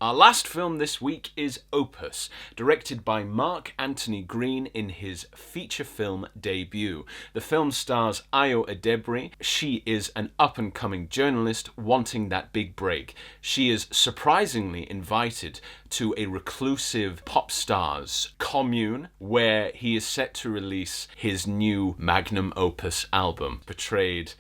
Our last film this week is Opus, directed by Mark Anthony Green in his feature film debut. The film stars Ayo Edebiri. She is an up-and-coming journalist wanting that big break. She is surprisingly invited to a reclusive pop star's commune where he is set to release his new magnum opus album, portrayed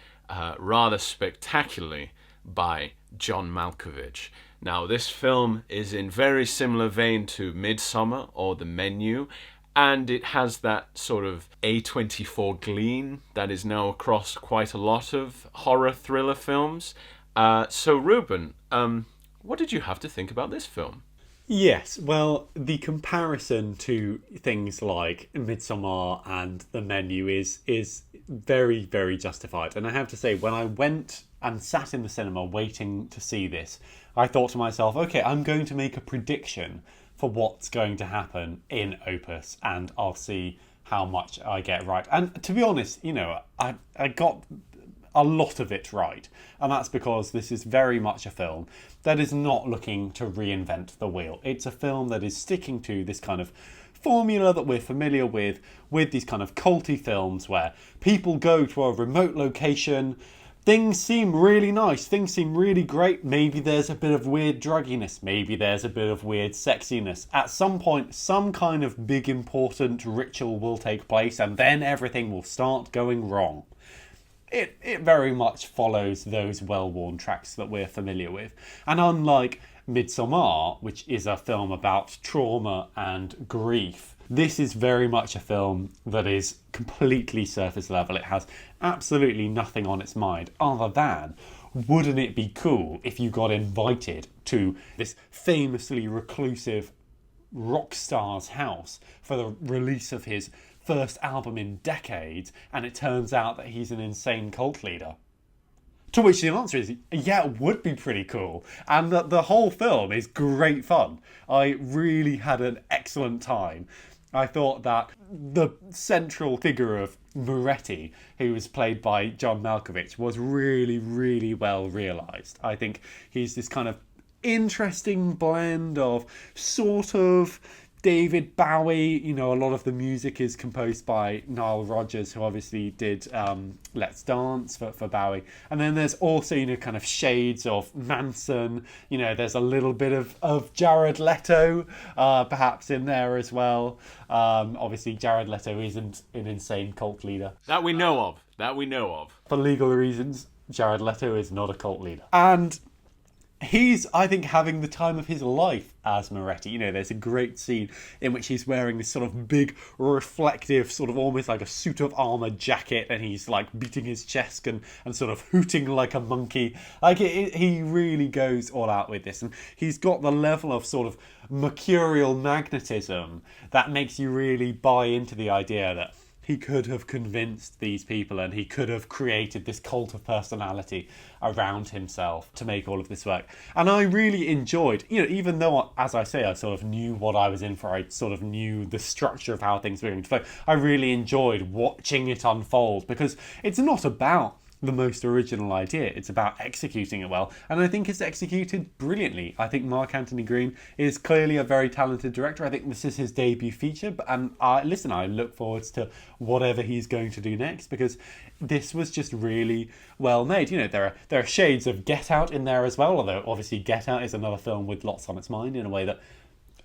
rather spectacularly by John Malkovich. Now, this film is in very similar vein to Midsommar or The Menu, and it has that sort of A24 gleam that is now across quite a lot of horror thriller films. So, Reuben, what did you have to think about this film? Yes, well, the comparison to things like Midsommar and The Menu is very, very justified. And I have to say, when I went and sat in the cinema waiting to see this, I thought to myself, okay, I'm going to make a prediction for what's going to happen in Opus, and I'll see how much I get right. And to be honest, I got a lot of it right. And that's because this is very much a film that is not looking to reinvent the wheel. It's a film that is sticking to this kind of formula that we're familiar with these kind of culty films where people go to a remote location, things seem really nice, things seem really great, maybe there's a bit of weird drugginess, maybe there's a bit of weird sexiness. At some point, some kind of big important ritual will take place and then everything will start going wrong. It very much follows those well-worn tracks that we're familiar with. And unlike Midsommar, which is a film about trauma and grief, this is very much a film that is completely surface level. It has absolutely nothing on its mind other than, wouldn't it be cool if you got invited to this famously reclusive rock star's house for the release of his first album in decades, and it turns out that he's an insane cult leader? To which the answer is, yeah, it would be pretty cool. And the whole film is great fun. I really had an excellent time. I thought that the central figure of Moretti, who was played by John Malkovich, was really, really well realised. I think he's this kind of interesting blend of sort of David Bowie. A lot of the music is composed by Nile Rodgers, who obviously did Let's Dance for Bowie. And then there's also, kind of shades of Manson. There's a little bit of Jared Leto perhaps in there as well. Obviously, Jared Leto isn't an insane cult leader. That we know of. For legal reasons, Jared Leto is not a cult leader. And he's, I think, having the time of his life as Moretti. There's a great scene in which he's wearing this sort of big, reflective, sort of almost like a suit of armour jacket, and he's like beating his chest and sort of hooting like a monkey. He really goes all out with this, and he's got the level of sort of mercurial magnetism that makes you really buy into the idea that he could have convinced these people and he could have created this cult of personality around himself to make all of this work. And I really enjoyed, even though, as I say, I sort of knew what I was in for, I sort of knew the structure of how things were going to flow, I really enjoyed watching it unfold, because it's not about the most original idea. It's about executing it well, and I think it's executed brilliantly. I think Mark Anthony Green is clearly a very talented director. I think this is his debut feature, and I look forward to whatever he's going to do next, because this was just really well made. There are shades of Get Out in there as well, although obviously Get Out is another film with lots on its mind in a way that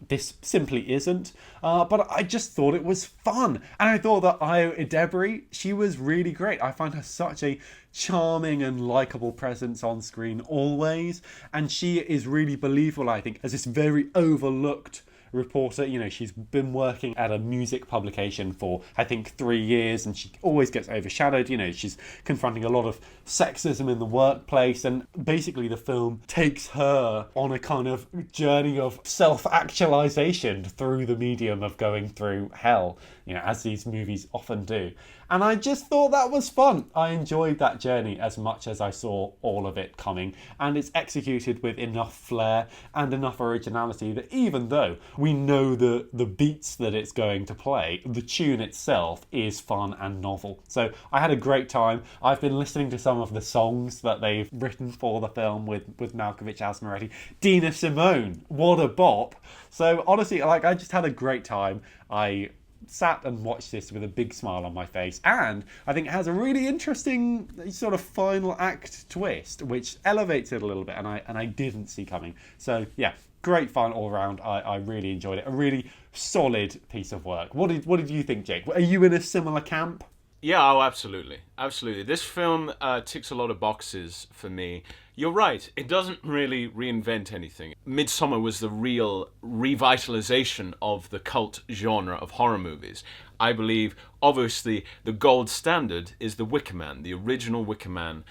this simply isn't, but I just thought it was fun. And I thought that Ayo Edebiri, she was really great. I find her such a charming and likeable presence on screen always, and she is really believable, I think, as this very overlooked reporter. She's been working at a music publication for, I think, 3 years, and she always gets overshadowed. She's confronting a lot of sexism in the workplace, and basically the film takes her on a kind of journey of self-actualization through the medium of going through hell, as these movies often do. And I just thought that was fun. I enjoyed that journey as much as I saw all of it coming. And it's executed with enough flair and enough originality that even though we know the beats that it's going to play, the tune itself is fun and novel. So I had a great time. I've been listening to some of the songs that they've written for the film with Malkovich as Moretti. Dina Simone, what a bop. So honestly, I just had a great time. I sat and watched this with a big smile on my face, and I think it has a really interesting sort of final act twist which elevates it a little bit, and I didn't see coming. So yeah, great fun all around. I really enjoyed it. A really solid piece of work. What did you think, Jake? Are you in a similar camp? Yeah, oh, absolutely. Absolutely. This film ticks a lot of boxes for me. You're right, it doesn't really reinvent anything. Midsommar was the real revitalization of the cult genre of horror movies. I believe, obviously, the gold standard is The Wicker Man, the original Wicker Man,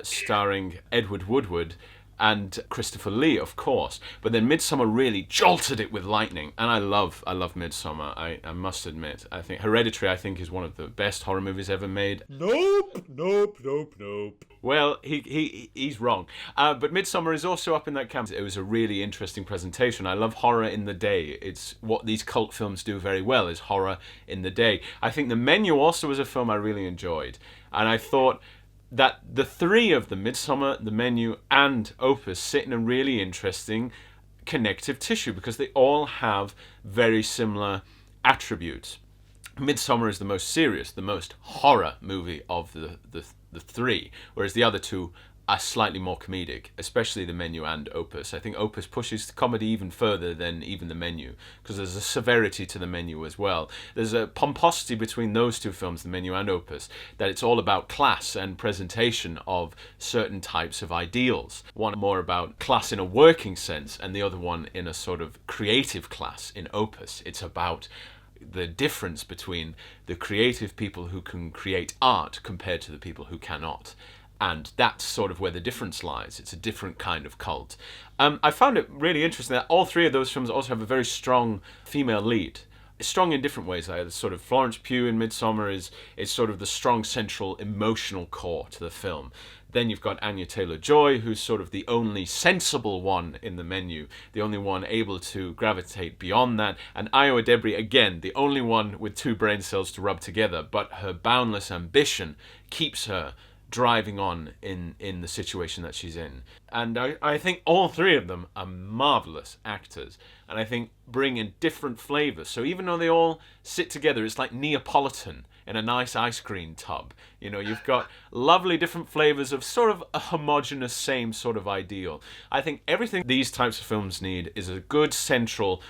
starring Edward Woodward and Christopher Lee, of course. But then Midsommar really jolted it with lightning, and I love Midsommar. I must admit. I think Hereditary, is one of the best horror movies ever made. Nope. Well, he's wrong. But Midsommar is also up in that camp. It was a really interesting presentation. I love horror in the day. It's what these cult films do very well, is horror in the day. I think The Menu also was a film I really enjoyed, and I thought that the three of them, Midsommar, The Menu, and Opus, sit in a really interesting connective tissue because they all have very similar attributes. Midsommar is the most serious, the most horror movie of the three, whereas the other two are slightly more comedic, especially The Menu and Opus. I think Opus pushes the comedy even further than even The Menu, because there's a severity to The Menu as well. There's a pomposity between those two films, The Menu and Opus, that it's all about class and presentation of certain types of ideals. One more about class in a working sense, and the other one in a sort of creative class in Opus. It's about the difference between the creative people who can create art compared to the people who cannot. And that's sort of where the difference lies. It's a different kind of cult. I found it really interesting that all three of those films also have a very strong female lead. Strong in different ways. Sort of Florence Pugh in Midsommar is sort of the strong central emotional core to the film. Then you've got Anya Taylor-Joy, who's sort of the only sensible one in The Menu, the only one able to gravitate beyond that. And Ayo Edebiri, again, the only one with two brain cells to rub together, but her boundless ambition keeps her driving on in the situation that she's in. And I think all three of them are marvellous actors, and I think bring in different flavours. So even though they all sit together, it's like Neapolitan in a nice ice cream tub. You know, you've got lovely different flavours of sort of a homogenous same sort of ideal. I think everything these types of films need is a good central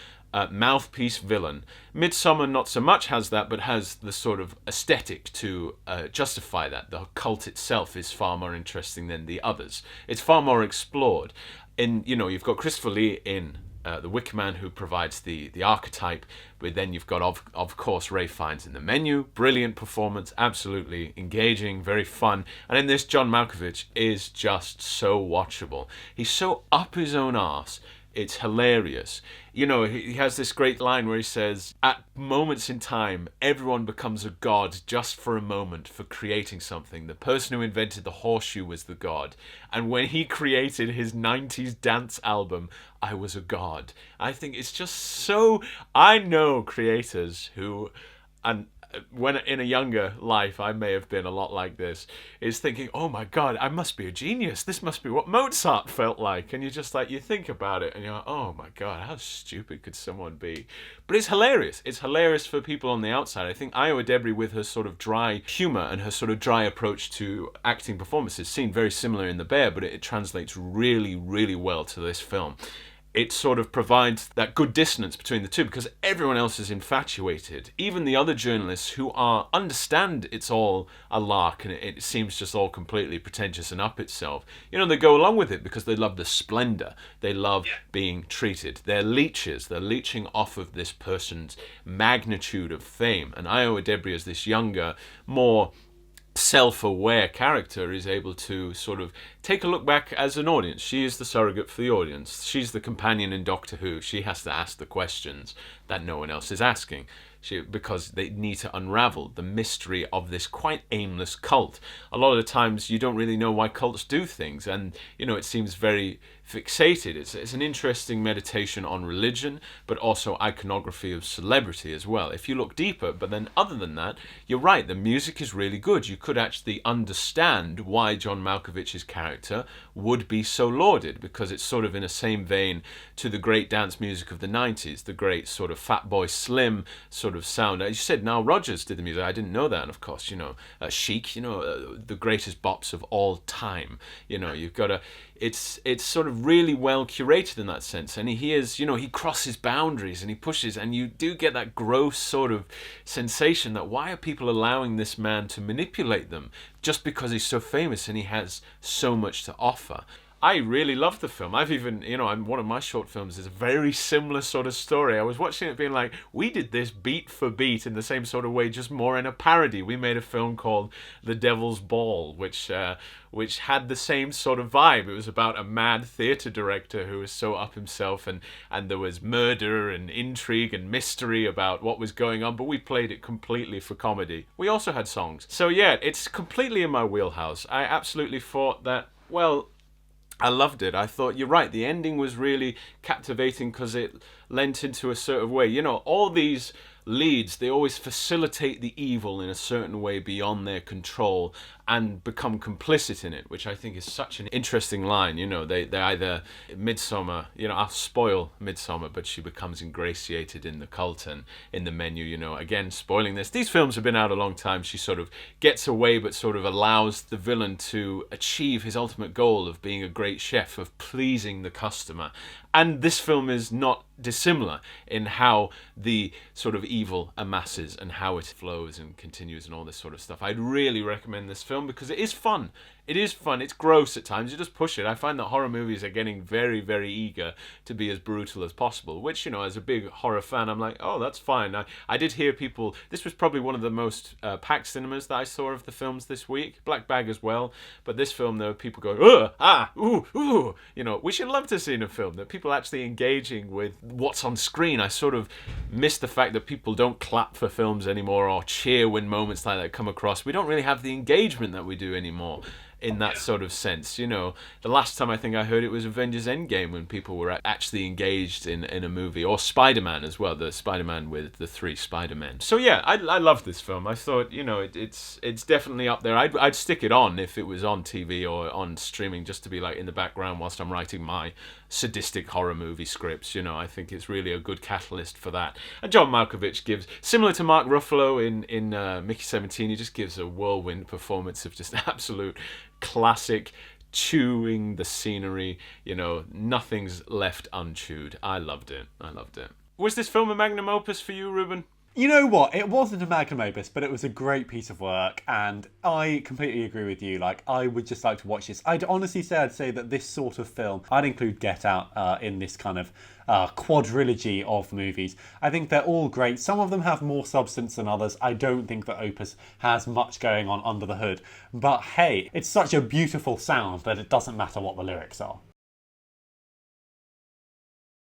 mouthpiece villain. Midsommar not so much has that, but has the sort of aesthetic to justify that. The cult itself is far more interesting than the others. It's far more explored. You've got Christopher Lee in The Wicker Man, who provides the archetype, but then you've got, of course, Ralph Fiennes in The Menu. Brilliant performance, absolutely engaging, very fun. And then this John Malkovich is just so watchable. He's so up his own arse. It's hilarious. You know, he has this great line where he says, at moments in time, everyone becomes a god just for a moment for creating something. The person who invented the horseshoe was the god. And when he created his 90s dance album, I was a god. I think it's just so... I know creators who... and when in a younger life I may have been a lot like this, is thinking, oh my god, I must be a genius, this must be what Mozart felt like. And you're just like, you think about it and you're like, oh my god, how stupid could someone be? But it's hilarious for people on the outside. I think Ayo Edebiri, with her sort of dry humour and her sort of dry approach to acting performances, seemed very similar in The Bear, but it translates really, really well to this film. It sort of provides that good dissonance between the two, because everyone else is infatuated. Even the other journalists who understand it's all a lark and it seems just all completely pretentious and up itself. You know, they go along with it because they love the splendour. They love being treated. They're leeches. They're leeching off of this person's magnitude of fame. And Ayo Edebiri, as this younger, more self-aware character, is able to sort of take a look back as an audience. She is the surrogate for the audience. She's the companion in Doctor Who. She has to ask the questions that no one else is asking. because they need to unravel the mystery of this quite aimless cult. A lot of the times you don't really know why cults do things, and it seems very fixated. It's an interesting meditation on religion, but also iconography of celebrity as well, if you look deeper. But then other than that, you're right, the music is really good. You could actually understand why John Malkovich's character would be so lauded, because it's sort of in the same vein to the great dance music of the 90s, the great sort of Fatboy Slim sort of sound. As you said, Nile Rodgers did the music. I didn't know that. And of course, Chic, the greatest bops of all time. You've got it's sort of really well curated in that sense, and he crosses boundaries and he pushes, and you do get that gross sort of sensation that why are people allowing this man to manipulate them just because he's so famous and he has so much to offer. I really love the film. I've even, one of my short films is a very similar sort of story. I was watching it being like, we did this beat for beat in the same sort of way, just more in a parody. We made a film called The Devil's Ball, which had the same sort of vibe. It was about a mad theatre director who was so up himself, and there was murder and intrigue and mystery about what was going on, but we played it completely for comedy. We also had songs. So yeah, it's completely in my wheelhouse. I absolutely thought that, I loved it. I thought, you're right, the ending was really captivating because it lent into a certain way. All these leads, they always facilitate the evil in a certain way beyond their control and become complicit in it, which I think is such an interesting line. They either, Midsommar, I'll spoil Midsommar, but she becomes ingratiated in the cult and in the menu, again, spoiling this. These films have been out a long time. She sort of gets away, but sort of allows the villain to achieve his ultimate goal of being a great chef, of pleasing the customer. And this film is not dissimilar in how the sort of evil amasses and how it flows and continues and all this sort of stuff. I'd really recommend this film because it is fun. It is fun. It's gross at times. You just push it. I find that horror movies are getting very, very eager to be as brutal as possible, which, as a big horror fan, I'm like, oh, that's fine. I did hear people, this was probably one of the most packed cinemas that I saw of the films this week. Black Bag as well. But this film, there were people going, ooh. We should love to see in a film that people actually engaging with what's on screen. I sort of miss the fact that people don't clap for films anymore or cheer when moments like that come across. We don't really have the engagement that we do anymore in that sort of sense. The last time I think I heard it was Avengers Endgame, when people were actually engaged in a movie, or Spider-Man as well, the Spider-Man with the 3 Spider-Men. So yeah, I love this film. I thought, it's definitely up there. I'd stick it on if it was on TV or on streaming, just to be like in the background whilst I'm writing my sadistic horror movie scripts. I think it's really a good catalyst for that. And John Malkovich gives, similar to Mark Ruffalo in Mickey 17, he just gives a whirlwind performance of just absolute classic, chewing the scenery. Nothing's left unchewed. I loved it. Was this film a magnum opus for you, Reuben? You know what? It wasn't a magnum opus, but it was a great piece of work, and I completely agree with you. I would just like to watch this. I'd say that this sort of film, I'd include Get Out in this kind of quadrilogy of movies. I think they're all great. Some of them have more substance than others. I don't think that Opus has much going on under the hood. But hey, it's such a beautiful sound that it doesn't matter what the lyrics are.